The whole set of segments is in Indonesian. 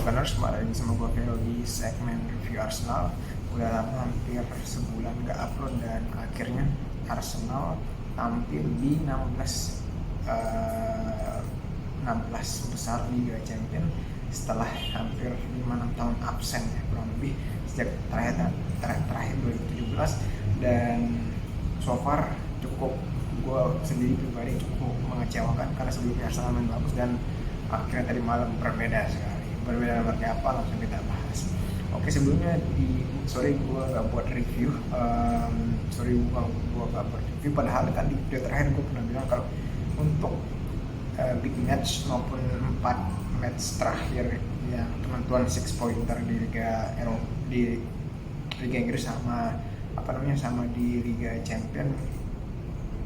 Gunners, kembali lagi sama gue Vero di segmen review Arsenal. Udah lama hampir sebulan gak upload dan akhirnya Arsenal tampil di 16 besar Liga Champions setelah hampir 5-6 tahun absen ya, kurang lebih sejak terakhir 2017. Dan so far cukup, gue sendiri pribadi cukup mengecewakan karena sebelumnya Arsenal main bagus dan akhirnya tadi malam berbeda sekali. Berbeda seperti apa, langsung kita bahas. Oke, sebelumnya sorry gue gak buat review, gue gak buat review, padahal kan di video terakhir gue pernah bilang kalau untuk big match maupun 4 match terakhir yang penentuan 6 pointer di Liga Eropa, di Liga Inggris sama sama di Liga Champion,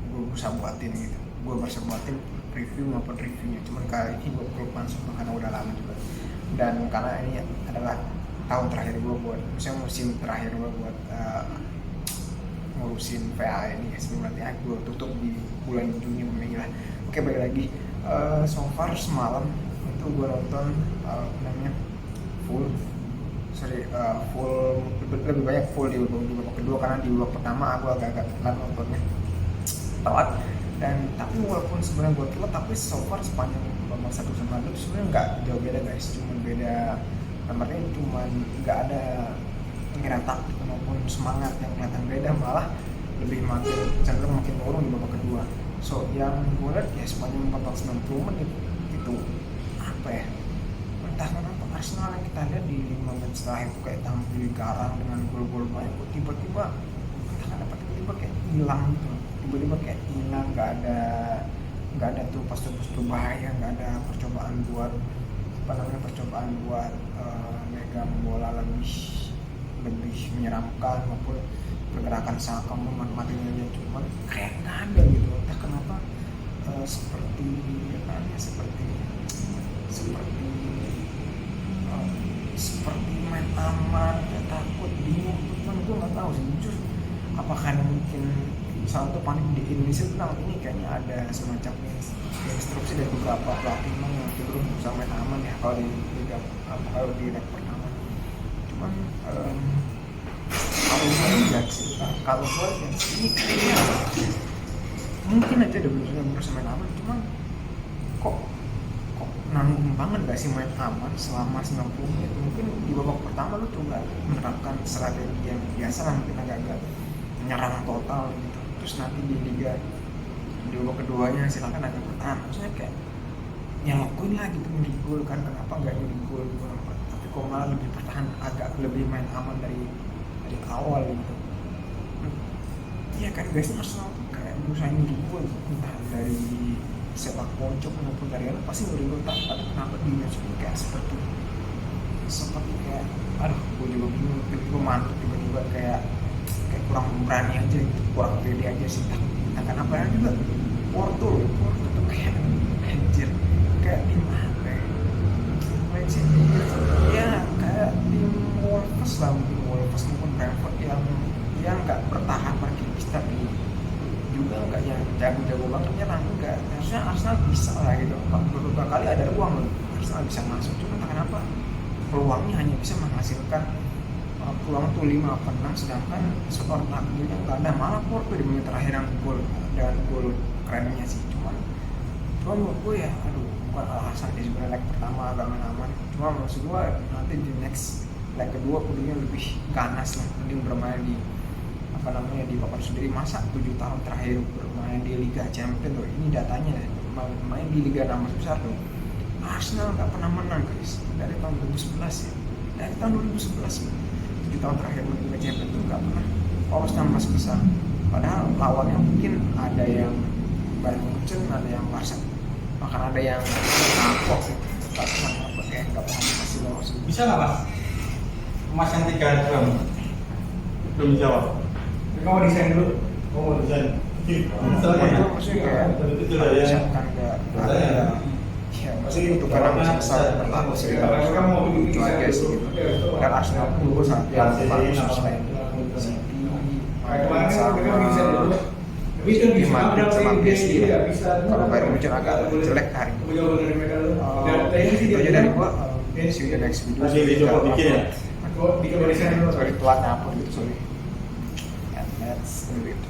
gue bisa buatin gitu, gue bisa buatin review maupun reviewnya. Cuman kali ini gue perlu langsung karena udah lama juga, dan karena ini adalah tahun terakhir gue buat, misalnya musim terakhir gue buat ngurusin VA ini ya, sebenarnya gue tutup di bulan Juni Mei lah. Oke, balik lagi. So far semalam itu gue nonton full lebih banyak full di babak kedua, karena di babak pertama aku agak telat nontonnya, dan tapi walaupun sebenarnya gue telat, tapi so far sepanjang babak 1 sama 2 sebenarnya nggak jauh beda guys, cuman beda nomornya, cuman nggak ada pengiran taktik maupun semangat yang kelihatan beda, malah lebih cenderung makin turun di babak kedua. So yang gue lihat ya sepanjang 90 menit itu apa ya, entah kenapa Arsenal yang kita lihat di 5 menit setelah itu kayak tampil garang dengan gol-gol banyak, tiba-tiba kayak hilang gitu, tiba-tiba kayak hilang, nggak ada tuh pas bahaya, nggak ada percobaan buat megang bola lebih menyeramkan maupun pergerakan Saka matinya, cuma kayak nggak ada gitu, entah kenapa. Seperti main aman, kayak takut, bingung. Cuman gue nggak tahu sih jujur, apakah mungkin satu panik di Indonesia tentang ini, kayaknya ada semacam instruksi dari beberapa pelatih yang cenderung bisa main aman ya kalau di leg pertama. Cuman kalau gue ini kayaknya mungkin aja udah berusaha main aman, cuman kok nanggung banget gak sih main aman selama 90 menit. Mungkin di babak pertama lu coba menerapkan strategi yang biasa lah, mungkin agak menyerang total gitu, terus nanti di babak keduanya silakan agak bertahan, maksudnya kayak yang lakuin lah gitu, nyuri gol kan, kenapa gak nyuri gol di babak pertama, tapi kok malah lebih bertahan, agak lebih main aman dari awal gitu. Iya kan guys, Arsenal tuh kayak berusaha nyuri gol, entah dari sepak pojok maupun dari apa, pasti nyuri gol, tapi kenapa di match ini kayak seperti kayak gue juga bingung, tiba-tiba mantap, tiba-tiba kayak kurang berani aja gitu, kurang pede aja sih, entah kenapa juga. Porto tuh kayak anjir, kayak tim apa ya, main City ya, kayak tim Wolves maupun Brentford yang nggak bertahan markis, tapi juga nggak yang jago-jago banget nyerang, enggak. Harusnya Arsenal bisa lah gitu, beberapa kali ada ruang loh Arsenal bisa masuk, cuma entah kenapa peluangnya hanya bisa menghasilkan peluang tuh 5-6, sedangkan skor takdirnya nggak ada, malah Porto di menit terakhir yang gol, dan gol kerennya sih. Cuman menurut gue ya, bukan alasan dia sebenarnya leg pertama agak aman, cuma maksud gue nanti di next leg kedua kudunya lebih ganas lah, mending bermain di di papan sendiri. Masa 7 tahun terakhir bermain di Liga Champions tuh, ini datanya main di Liga 6 besar tuh, Arsenal nggak pernah menang guys dari tahun 2011 ya, dari tahun 2011 7 tahun terakhir main Liga Champions tuh nggak pernah lolos 16 besar, padahal lawannya mungkin ada yang Bayern Munchen, ada yang Barca, bahkan ada yang Napoli sih, tapi kenapa kayak nggak pernah dikasih lolos. Bisa nggak mas yang 3 gram belum dijawab. Kamu desain dulu, mau desain. Maksudnya kayak misalkan ya maksudnya itu karena masih besar berlaku sih, itu aja sih gitu. Dan Arsenal dulu sangat bagus selain City, Madrid sama PSG. Kalau Bayern Munchen agak jelek hari ini. Itu aja dari gua. See you in the next video. Lagi dicoba bikin ya? Aku bikin desain dulu. Sorry, telat upload gitu, sorry. And let's do it.